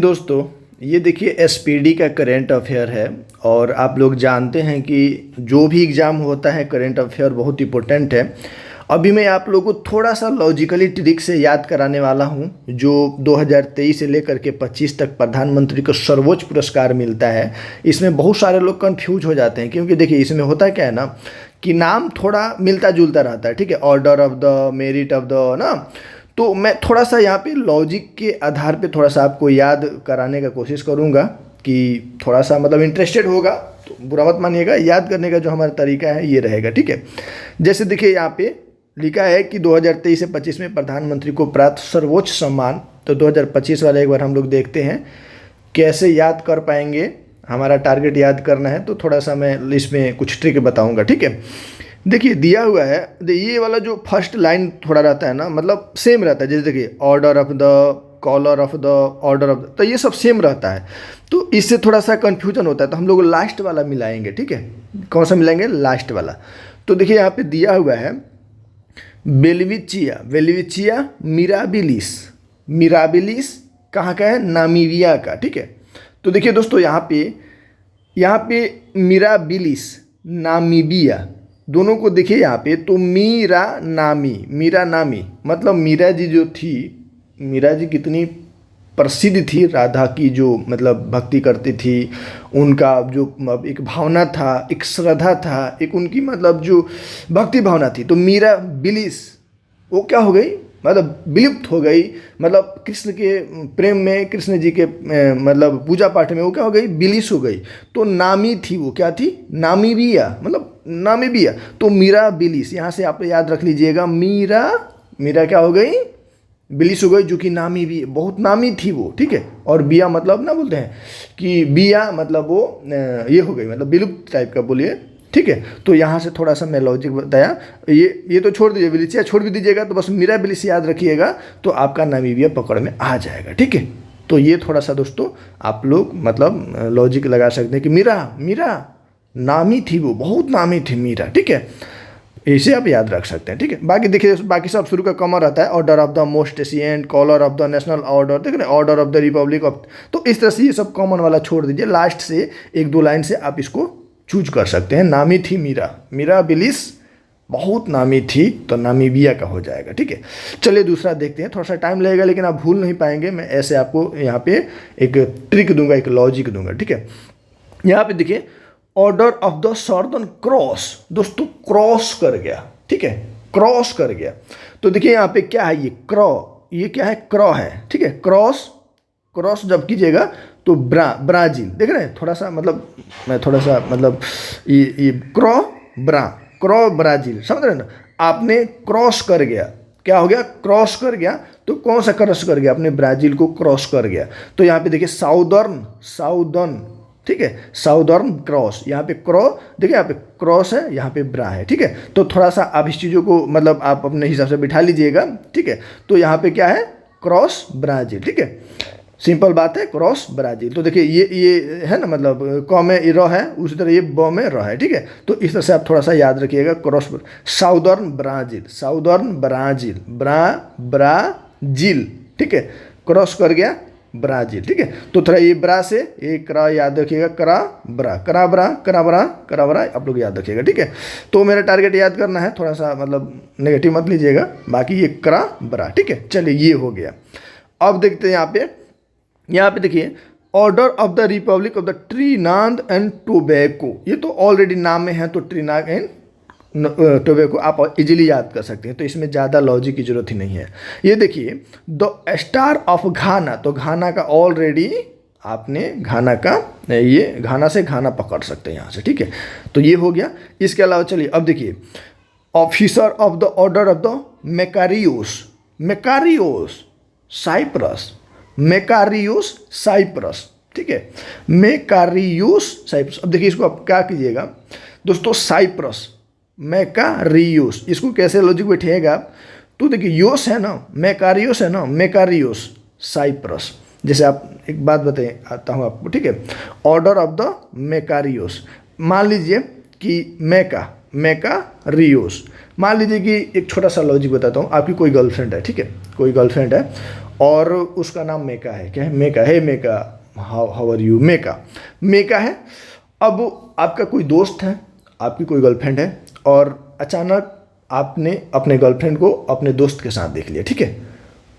दोस्तों, ये देखिए एसपीडी का करंट अफेयर है। और आप लोग जानते हैं कि जो भी एग्ज़ाम होता है करंट अफेयर बहुत इंपॉर्टेंट है। अभी मैं आप लोगों को थोड़ा सा लॉजिकली ट्रिक से याद कराने वाला हूँ, जो 2023 से लेकर के 25 तक प्रधानमंत्री को सर्वोच्च पुरस्कार मिलता है। इसमें बहुत सारे लोग कंफ्यूज हो जाते हैं, क्योंकि देखिए इसमें होता क्या है ना कि नाम थोड़ा मिलता जुलता रहता है। ठीक है, order of the merit of the ना। तो मैं थोड़ा सा यहाँ पे लॉजिक के आधार पे थोड़ा सा आपको याद कराने का कोशिश करूँगा कि थोड़ा सा मतलब इंटरेस्टेड होगा तो बुरा मत मानिएगा। याद करने का जो हमारा तरीका है ये रहेगा। ठीक है, जैसे देखिए यहाँ पे लिखा है कि 2023 से 25 में प्रधानमंत्री को प्राप्त सर्वोच्च सम्मान। तो 2025 वाला एक बार हम लोग देखते हैं कैसे याद कर पाएंगे। हमारा टारगेट याद करना है, तो थोड़ा सा मैं इसमें कुछ ट्रिक बताऊँगा। ठीक है, देखिए दिया हुआ है, ये वाला जो फर्स्ट लाइन थोड़ा रहता है ना, मतलब सेम रहता है। जैसे देखिए order of the, collar of the, order of the, तो ये सब सेम रहता है। तो इससे थोड़ा सा कन्फ्यूजन होता है, तो हम लोग लास्ट वाला मिलाएंगे। ठीक है, कौन सा मिलाएंगे? लास्ट वाला। तो देखिए यहाँ पे दिया हुआ है बेल्विचिया, बेल्विचिया मिराबिलिस। मिराबिलिस कहाँ का है? नामीबिया का। ठीक है, तो देखिए दोस्तों यहाँ पे मिराबिलिस, नामीबिया, दोनों को देखिए यहाँ पे। तो मीरा नामी, मीरा नामी मतलब मीरा जी जो थी, मीरा जी कितनी प्रसिद्ध थी, राधा की जो मतलब भक्ति करती थी, उनका जो एक भावना था, एक श्रद्धा था, एक उनकी मतलब जो भक्ति भावना थी। तो मीरा बिलिस वो क्या हो गई? मतलब विलुप्त हो गई। मतलब कृष्ण के प्रेम में, कृष्ण जी के मतलब पूजा पाठ में वो क्या हो गई? बिलिस हो गई। तो नामी थी, वो क्या थी? नामीबिया, मतलब नामीबिया। तो मीरा बिलिस, यहाँ से आप याद रख लीजिएगा। मीरा क्या हो गई? बिलिस हो गई, जो कि नामी भी बहुत नामी थी वो। ठीक है, और बिया मतलब ना बोलते हैं कि बिया मतलब वो ये हो गई, मतलब विलुप्त टाइप का बोलिए। ठीक है, तो यहाँ से थोड़ा सा मैं लॉजिक बताया। ये तो छोड़ दीजिए, बिलिसिया छोड़ भी दीजिएगा, तो बस मीरा बिलिस याद रखिएगा, तो आपका नामीबिया पकड़ में आ जाएगा। ठीक है, तो ये थोड़ा सा दोस्तों आप लोग मतलब लॉजिक लगा सकते हैं कि मीरा नामी थी, वो बहुत नामी थी मीरा। ठीक है, इसे आप याद रख सकते हैं। ठीक है, बाकी देखिए, बाकी सब शुरू का कॉमन रहता है। Order of the most ancient, collar of the national order, देख रहे हैं, order of the republic of. तो इस तरह से ये सब कॉमन वाला छोड़ दीजिए, लास्ट से एक दो लाइन से आप इसको चूज कर सकते हैं। नामी थी मीरा बिलिस, बहुत नामी थी, तो नामीबिया का हो जाएगा। ठीक है, चलिए दूसरा देखते हैं। थोड़ा सा टाइम लगेगा, लेकिन आप भूल नहीं पाएंगे। मैं ऐसे आपको यहाँ पे एक ट्रिक दूंगा, एक लॉजिक दूंगा। ठीक है, यहाँ पे देखिए ऑर्डर ऑफ द सॉर्दर्न क्रॉस। दोस्तों क्रॉस कर गया। ठीक है, क्रॉस कर गया। तो देखिए यहाँ पे क्या है? ये ये क्या है? क्रॉ है। ठीक है, क्रॉस जब कीजिएगा तो ब्राजील, देख रहे हैं, थोड़ा सा मतलब मैं थोड़ा सा मतलब ये क्रॉ ब्राजील, समझ रहे हैं ना? आपने क्रॉस कर गया, क्या हो गया? क्रॉस कर गया। तो कौन सा क्रॉस कर गया? अपने ब्राजील को क्रॉस कर गया। तो यहाँ पे देखिए साउदर्न, ठीक है, साउदर्न क्रॉस। यहाँ पे देखिए, यहाँ पे क्रॉस है, यहाँ पे ब्रा है। ठीक है, तो थोड़ा सा आप इस चीज़ों को मतलब आप अपने हिसाब से बिठा लीजिएगा। ठीक है, तो यहाँ पे क्या है? Cross Brazil. ठीक है, सिंपल बात है, क्रॉस ब्राजील। तो देखिए ये है ना, मतलब क में र है, उसी तरह ये ब में र है। ठीक है, तो इस तरह से आप थोड़ा सा याद रखिएगा। Cross southern Brazil, Brazil. ठीक है, क्रॉस कर गया ब्राजील। ठीक है, तो थोड़ा ये ब्रा से एक करा याद रखिएगा, करा ब्रा आप लोग याद रखिएगा। ठीक है, तो मेरा टारगेट याद करना है, थोड़ा सा मतलब नेगेटिव मत लीजिएगा, बाकी ये करा ब्रा। ठीक है, चलिए ये हो गया। अब देखते हैं यहाँ पे देखिए order of the republic of the Trinidad and Tobago. ये तो ऑलरेडी नाम में है, तो ट्रिनाद एंड टोबैको आप इजीली याद कर सकते हैं, तो इसमें ज़्यादा लॉजिक की जरूरत ही नहीं है। ये देखिए द स्टार ऑफ घाना, तो घाना का ऑलरेडी आपने घाना से घाना पकड़ सकते हैं यहाँ से। ठीक है, तो ये हो गया। इसके अलावा चलिए अब देखिए officer of the order of the Makarios Cyprus. ठीक है, मेकारियोस साइप्रस। अब देखिए इसको आप क्या कीजिएगा दोस्तों, साइप्रस मेकारियोस, इसको कैसे लॉजिक बैठिएगा? तो देखिए योस है ना, मेकारियोस है ना, मेकारियोस साइप्रस। जैसे आप एक बात आता हूँ आपको। ठीक है, ऑर्डर ऑफ द मेकारियोस, मान लीजिए कि मैकारियोस। मान लीजिए कि एक छोटा सा लॉजिक बताता हूँ, आपकी कोई गर्लफ्रेंड है, ठीक है, कोई गर्लफ्रेंड है और उसका नाम मेका है। क्या है? मेका है। मेका, हाउ आर यू? मेका, मेका है। अब आपका कोई दोस्त है, आपकी कोई गर्लफ्रेंड है और अचानक आपने अपने गर्लफ्रेंड को अपने दोस्त के साथ देख लिया, ठीक है,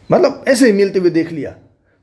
मतलब ऐसे ही मिलते हुए देख लिया।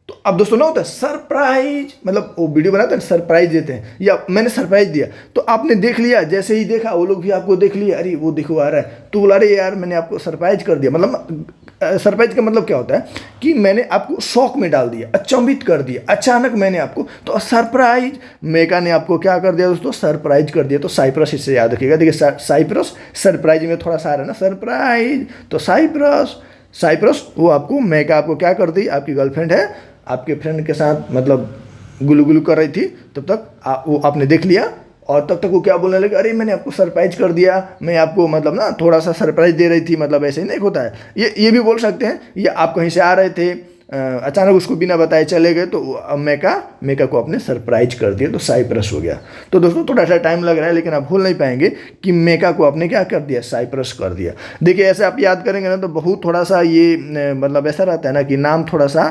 तो अब दोस्तों ना होता है सरप्राइज, मतलब वो वीडियो बनाते हैं सरप्राइज देते हैं, या मैंने सरप्राइज दिया तो आपने देख लिया, जैसे ही देखा वो लोग भी आपको देख लिया, अरे वो देखो आ रहा है, तो बोला अरे यार मैंने आपको सरप्राइज कर दिया। मतलब सरप्राइज का मतलब क्या होता है कि मैंने आपको शॉक में डाल दिया, अचंभित कर दिया, अचानक मैंने आपको, तो सरप्राइज। मेका ने आपको क्या कर दिया दोस्तों? सरप्राइज कर दिया। तो साइप्रस इससे याद रखिएगा। देखिए साइप्रस, सरप्राइज में थोड़ा सा आ रहा है ना, सरप्राइज, तो साइप्रस, साइप्रस वो आपको, मेका आपको क्या कर दी? आपकी गर्लफ्रेंड है, आपके फ्रेंड के साथ मतलब गुलू गुलू कर रही थी, तब तक वो आपने देख लिया और तब तक वो क्या बोलने लगे? अरे मैंने आपको सरप्राइज कर दिया, मैं आपको मतलब ना थोड़ा सा सरप्राइज दे रही थी, मतलब ऐसे ही नहीं होता है। ये भी बोल सकते हैं, या आप कहीं से आ रहे थे, अचानक उसको बिना बताए चले गए, तो मेका को आपने सरप्राइज कर दिया, तो साइप्रस हो गया। तो दोस्तों थोड़ा सा टाइम लग रहा है, लेकिन आप भूल नहीं पाएंगे कि मेका को आपने क्या कर दिया? साइप्रस कर दिया। देखिए ऐसे आप याद करेंगे ना तो बहुत थोड़ा सा ये मतलब ऐसा रहता है ना कि नाम थोड़ा सा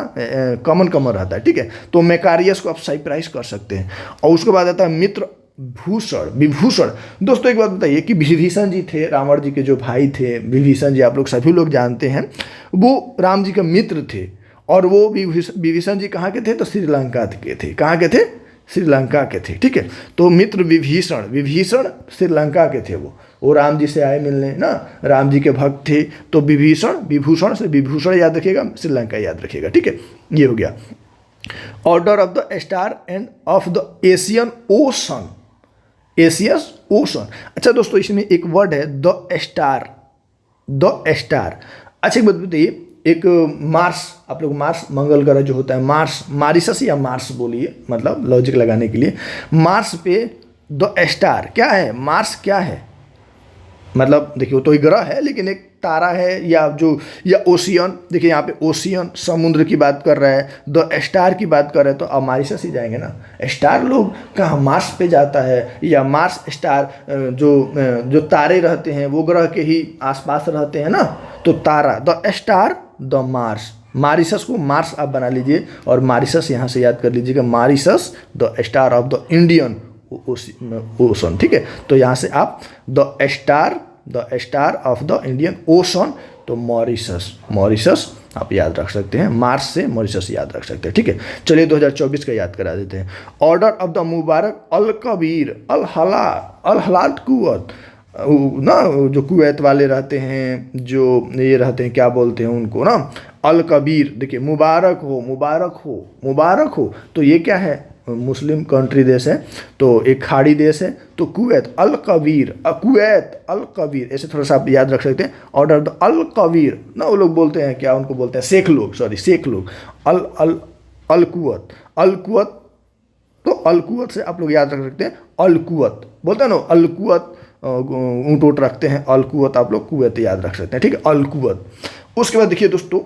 कॉमन कॉमन रहता है, ठीक है। तो मैकारियस को आप साइप्राइज कर सकते हैं। और उसके बाद आता है मित्र भूषण, विभूषण। दोस्तों एक बात बताइए कि विभीषण जी थे, रावण जी के जो भाई थे, विभीषण जी, आप लोग सभी लोग जानते हैं, वो राम जी के मित्र थे। और वो विभीषण जी कहाँ के थे? तो श्रीलंका के थे। कहाँ के थे? श्रीलंका के थे, ठीक है। तो मित्र विभीषण, विभीषण श्रीलंका के थे। वो राम जी से आए मिलने ना, राम जी के भक्त थे। तो विभीषण, विभूषण से विभूषण याद रखिएगा, श्रीलंका याद रखिएगा, ठीक है। ये हो गया। Order of the star end of the Asian ocean, Asia's ocean. अच्छा दोस्तों इसमें एक वर्ड है द स्टार, द स्टार। अच्छा एक बात बताइए, एक मार्स, आप लोग मार्स, मंगल ग्रह जो होता है, मार्स, मारिसस या मार्स बोलिए, मतलब लॉजिक लगाने के लिए, मार्स पे द स्टार क्या है? मार्स क्या है? मतलब देखिए वो तो एक ग्रह है, लेकिन एक तारा है, या ओशियन। देखिए यहाँ पे ओशियन, समुद्र की बात कर रहा है, द स्टार की बात कर रहे हैं, तो अब मारिसस ही जाएंगे ना। स्टार लोग कहाँ मार्स पे जाता है, या मार्स स्टार जो तारे रहते हैं वो ग्रह के ही आसपास रहते हैं ना, तो तारा, the star, the Mars. Mauritius को मार्स आप बना लीजिए और मारिसस यहाँ से याद कर लीजिएगा, Mauritius the star of the Indian ocean, ठीक है। तो यहाँ से आप the star of the Indian ocean, तो मॉरिशस, मॉरिशस आप याद रख सकते हैं, मार्स से मॉरिशस याद रख सकते हैं, ठीक है। चलिए 2024 का याद करा देते हैं। ऑर्डर ऑफ द मुबारक अल कबीर अल हलाल कुवैत ना, जो कुवैत वाले रहते हैं, जो ये रहते हैं, क्या बोलते हैं उनको ना, अल कबीर। देखिए मुबारक हो, मुबारक हो, मुबारक हो, तो ये क्या है? मुस्लिम कंट्री देश है, तो एक खाड़ी देश है, तो कुवैत अल कबीर, कुवैत अल कबीर, ऐसे थोड़ा सा आप याद रख सकते हैं। ऑर्डर द अल कबीर ना, वो लोग बोलते हैं, क्या उनको बोलते हैं? शेख लोग, सॉरी शेख लोग। अल अल अल कुवत, अल कुवत, तो अल कुवत से आप लोग याद रख सकते हैं, अल कुवत बोलते हैं ना, अल कुवत ऊँट ऊँट रखते हैं, अल कुवत आप लोग कुवैत याद रख सकते हैं, ठीक है, अल कुवत। उसके बाद देखिए दोस्तों,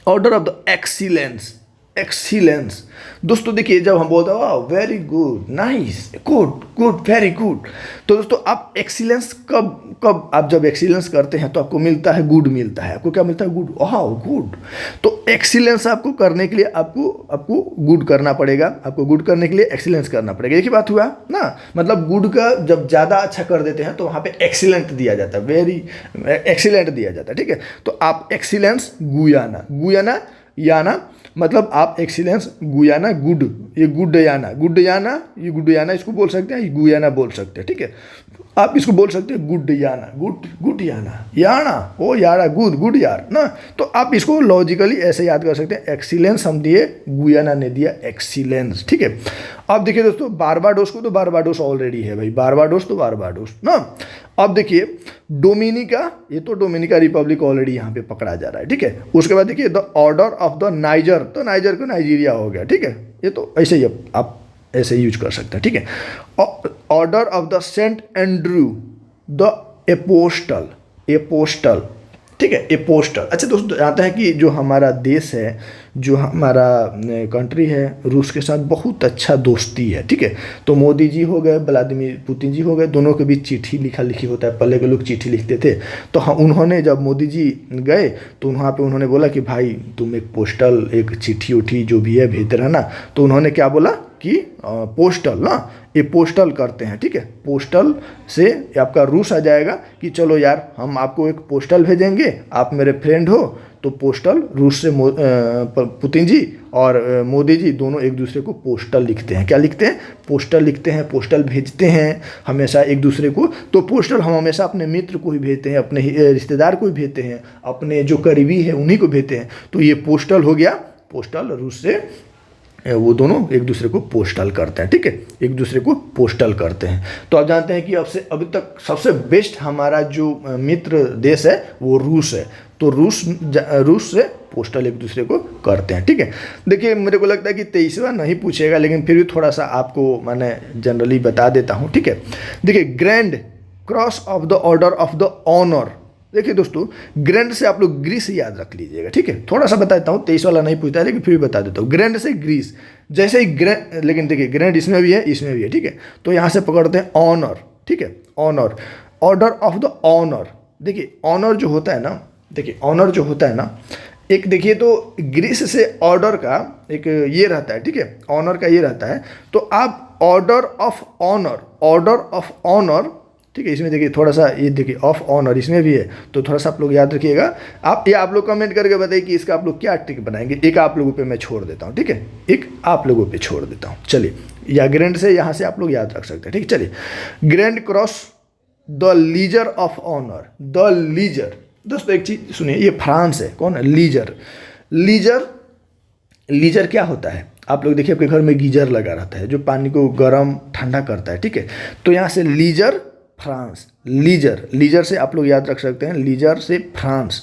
order of the excellence, excellence. दोस्तों देखिए जब हम बोलते हैं वाह very good, nice, good good, very good, तो दोस्तों आप एक्सीलेंस कब आप जब एक्सीलेंस करते हैं तो आपको मिलता है गुड, मिलता है आपको क्या मिलता है? गुड, वाह गुड। तो एक्सीलेंस आपको करने के लिए आपको गुड करना पड़ेगा, आपको गुड करने के लिए एक्सीलेंस करना पड़ेगा। एक ही बात हुआ ना, मतलब गुड का जब ज़्यादा अच्छा कर देते हैं तो वहाँ पे एक्सीलेंट दिया जाता है, वेरी एक्सीलेंट दिया जाता है, ठीक है। तो आप एक्सीलेंस गुयाना, गुयाना याना, मतलब आप एक्सीलेंस गुयाना, गुड, ये गुडयाना, गुडयाना, ये गुडयाना इसको बोल सकते हैं, ये गुयाना बोल सकते हैं, ठीक है। आप इसको बोल सकते हैं गुडयाना, गुड याना, याना ओ यारा, गुड गुड यार ना। तो आप इसको लॉजिकली ऐसे याद कर सकते हैं, एक्सीलेंस हम दिए, गुयाना ने दिया एक्सीलेंस, ठीक है। अब देखिए दोस्तों बारबाडोस को, तो बारबाडोस ऑलरेडी है भाई, बारबाडोस तो बारबाडोस ना। अब देखिए डोमिनिका, ये तो डोमिनिका रिपब्लिक ऑलरेडी यहाँ पे पकड़ा जा रहा है, ठीक है। उसके बाद देखिए the order of the niger, तो नाइजर को नाइजीरिया हो गया, ठीक है। ये तो ऐसे ही आप ऐसे यूज कर सकते हैं, ठीक है। Order of the Saint Andrew the apostle, apostle, ठीक है, ए पोस्टल। अच्छा दोस्तों, जानते हैं कि जो हमारा देश है, जो हमारा कंट्री है, रूस के साथ बहुत अच्छा दोस्ती है। ठीक है, तो मोदी जी हो गए, व्लादिमीर पुतिन जी हो गए, दोनों के बीच चिट्ठी लिखा लिखी होता है। पहले के लोग चिट्ठी लिखते थे, तो हाँ, उन्होंने जब मोदी जी गए तो वहाँ पे उन्होंने बोला कि भाई तुम एक पोस्टल, एक चिट्ठी उठी जो भी है भेजते रहना। तो उन्होंने क्या बोला कि पोस्टल ना, ये पोस्टल करते हैं। ठीक है, पोस्टल से आपका रूस आ जाएगा कि चलो यार हम आपको एक पोस्टल भेजेंगे, आप मेरे फ्रेंड हो। तो पोस्टल रूस से पुतिन जी और मोदी जी दोनों एक दूसरे को पोस्टल लिखते हैं। क्या लिखते हैं? पोस्टल लिखते हैं, पोस्टल भेजते हैं हमेशा एक दूसरे को। तो पोस्टल हम हमेशा अपने मित्र को ही भेजते हैं, अपने रिश्तेदार को ही भेजते हैं, अपने जो करीबी है उन्हीं को भेजते हैं। तो ये पोस्टल हो गया, पोस्टल रूस से वो दोनों एक दूसरे को पोस्टल करते हैं। ठीक है, एक दूसरे को पोस्टल करते हैं। तो आप जानते हैं कि अभी तक सबसे बेस्ट हमारा जो मित्र देश है वो रूस है। तो रूस से पोस्टल एक दूसरे को करते हैं। ठीक है, देखिए मेरे को लगता है कि 23वां नहीं पूछेगा, लेकिन फिर भी थोड़ा सा आपको मैंने जनरली बता देता हूँ। ठीक है, देखिए grand cross of the order of the honour. देखिए दोस्तों, ग्रैंड से आप लोग ग्रीस याद रख लीजिएगा। ठीक है, थोड़ा सा बता देता हूँ, 23 वाला नहीं पूछता है, लेकिन फिर भी बता देता हूँ। ग्रैंड से ग्रीस, जैसे ही ग्रैंड, लेकिन देखिए ग्रैंड इसमें भी है, इसमें भी है। ठीक है, तो यहाँ से पकड़ते हैं ऑनर। ठीक है, honour, order of the honour. देखिए ऑनर जो होता है ना, देखिए ऑनर जो होता है ना, एक देखिए तो ग्रीस से ऑर्डर का एक ये रहता है। ठीक है, ऑनर का ये रहता है। तो आप order of honour, order of honour, ठीक है, इसमें देखिए थोड़ा सा ये देखिए ऑफ ऑनर इसमें भी है, तो थोड़ा सा आप लोग याद रखिएगा। आप लोग कमेंट करके बताइए कि इसका आप लोग क्या ट्रिक बनाएंगे। एक आप लोगों पे मैं छोड़ देता हूँ। ठीक है, एक आप लोगों पे छोड़ देता हूँ। चलिए, या ग्रैंड से यहाँ से आप लोग याद रख सकते हैं। ठीक है, चलिए, grand cross the legion of honour, the legion. दोस्तों एक चीज़ सुनिए, ये फ्रांस है। कौन है? लीजर। लीजर, लीजर क्या होता है? आप लोग देखिए आपके घर में गीजर लगा रहता है जो पानी को गर्म ठंडा करता है। ठीक है, तो यहाँ से लीजर, फ्रांस, लीजर, लीजर से आप लोग याद रख सकते हैं, लीजर से France,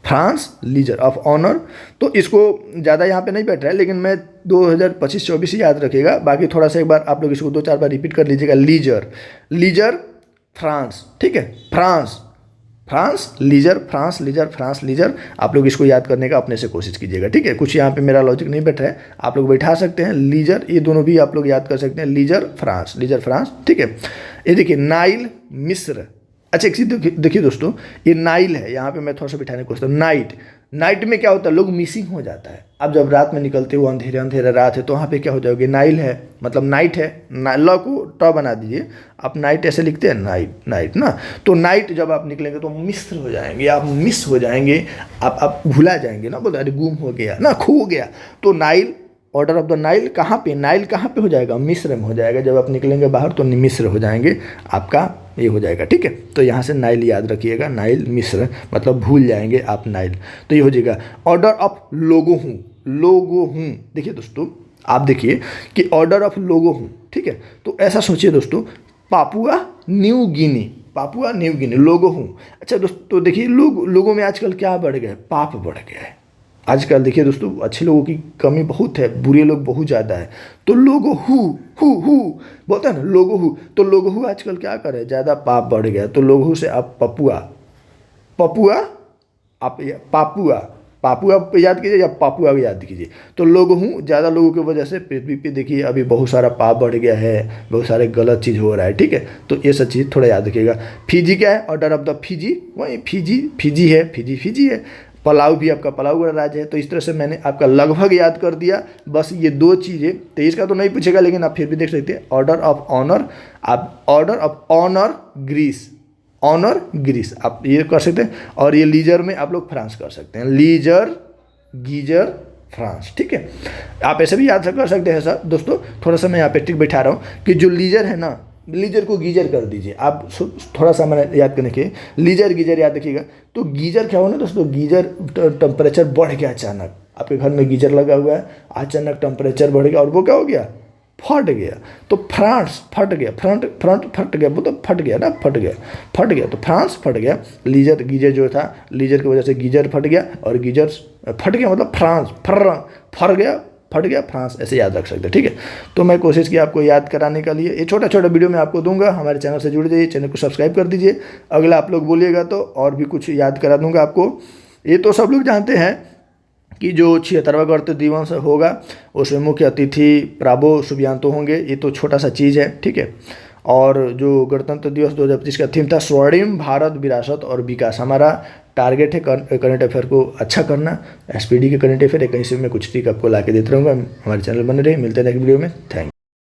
France legion of honour. तो इसको ज़्यादा यहाँ पे नहीं बैठ रहा है, लेकिन मैं 2025-24 ही याद रखिएगा। बाकी थोड़ा सा एक बार आप लोग इसको 2-4 बार रिपीट कर लीजिएगा। Legion, legion, France. ठीक है, France, France, legion, France, legion, France, legion. आप लोग इसको याद करने का अपने से कोशिश कीजिएगा। ठीक है, कुछ यहाँ पे मेरा लॉजिक नहीं बैठ रहा है, आप लोग बैठा सकते हैं। लीजर, ये दोनों भी आप लोग याद कर सकते हैं, लीजर, फ्रांस, लीजर, फ्रांस। ठीक है, ये देखिए नाइल, मिस्र। अच्छा एक चीज़ देखिए दोस्तों, ये नाइल है, यहाँ पे मैं थोड़ा सा बिठाने की कोशिश करता हूँ। नाइट, नाइट में क्या होता है? लोग मिसिंग हो जाता है। अब जब रात में निकलते हो, अंधेरे अंधेरे रात है, तो वहाँ पे क्या हो जाओगे? नाइल है, मतलब नाइट है। ल को ट बना दीजिए, आप नाइट ऐसे लिखते हैं, नाइट, नाइट ना। तो नाइट जब आप निकलेंगे तो मिस्र हो जाएंगे, आप मिस हो जाएंगे, आप भुला जाएंगे ना, बोलते अरे गुम हो गया ना, खो गया। तो Nile, order of the Nile कहाँ पे? नाइल कहाँ पे हो जाएगा? मिस्र में हो जाएगा। जब आप निकलेंगे बाहर तो मिस्र हो जाएंगे, आपका ये हो जाएगा। ठीक है, तो यहाँ से नाइल याद रखिएगा, नाइल, मिस्र, मतलब भूल जाएंगे आप नाइल, तो ये हो जाएगा। ऑर्डर ऑफ लोगो हूँ, लोगो हूँ। देखिए दोस्तों, आप देखिए कि ऑर्डर ऑफ लोगो हूँ। ठीक है, तो ऐसा सोचिए दोस्तों, Papua New Guinea, Papua New Guinea, लोगो हूँ। अच्छा दोस्तों देखिए, लोगों में आजकल क्या बढ़ गया है? पाप बढ़ गया है आजकल। देखिए दोस्तों, अच्छे लोगों की कमी बहुत है, बुरे लोग बहुत ज़्यादा है। तो लोगो हु बोलते हैं ना, लोगो हु। तो लोगो हु आजकल क्या करे? ज़्यादा पाप बढ़ गया। तो लोगो हु से आप पपुआ, पपुआ, आप पापुआ, पापुआ पे याद कीजिए या पापुआ भी याद कीजिए। तो लोगो हूँ, ज़्यादा लोगों की वजह से पृथ्वी पे देखिए अभी बहुत सारा पाप बढ़ गया है, बहुत सारे गलत चीज़ हो रहा है। ठीक है, तो ये सब चीज़ थोड़ा याद रखिएगा। फिजी क्या है? ऑर्डर ऑफ द फिजी, वही फिजी, फिजी है, फिजी है। पलाऊ भी आपका पलाऊ गणराज्य है। तो इस तरह से मैंने आपका लगभग याद कर दिया। बस ये 2 चीज़ें, 23 का तो नहीं पूछेगा, लेकिन आप फिर भी देख सकते हैं। ऑर्डर ऑफ ऑनर, आप order of honour Greece, honour Greece आप ये कर सकते हैं। और ये लीजर में आप लोग फ्रांस कर सकते हैं, लीजर, गीजर, फ्रांस। ठीक है, आप ऐसे भी याद कर सकते हैं सर। दोस्तों थोड़ा सा मैं यहाँ पे ट्रिक बैठा रहा हूँ कि जो लीजर है ना, लीजर को गीजर कर दीजिए आप। थोड़ा सा मैंने याद करने के, लीजर गीजर याद रखिएगा। तो गीजर क्या हो ना दोस्तों, गीजर टेम्परेचर बढ़ गया अचानक, आपके घर में गीजर लगा हुआ है, अचानक टेम्परेचर बढ़ गया और वो क्या हो गया? फट गया। तो फ्रांस फट गया, फ्रंट फट गया, वो तो फट गया ना, फट गया। तो फ्रांस फट गया। लीजर, गीजर जो था, लीजर की वजह से गीजर फट गया, और गीजर फट गया मतलब फ्रांस फर गया, फट गया फ्रांस, ऐसे याद रख सकते हैं, ठीक है। तो मैं कोशिश की आपको याद कराने का लिए, ये छोटा छोटा वीडियो मैं आपको दूंगा। हमारे चैनल से जुड़ जाइए, चैनल को सब्सक्राइब कर दीजिए। अगला आप लोग बोलिएगा तो और भी कुछ याद करा दूंगा आपको। ये तो सब लोग जानते हैं कि जो 76वां गणतंत्र दिवस होगा उसमें मुख्य अतिथि प्राबो सुबियांतो होंगे। ये तो छोटा सा चीज़ है, ठीक है। और जो गणतंत्र दिवस 2025 का थीम था स्वर्णिम भारत विरासत और विकास। हमारा टारगेट है करंट अफेयर को अच्छा करना। SPD के करंट अफेयर है, कहीं से मैं कुछ ट्रिक आपको ला के देता रहूँगा। हमारे चैनल बने रहे, मिलते हैं नेक्स्ट वीडियो में। Thank you.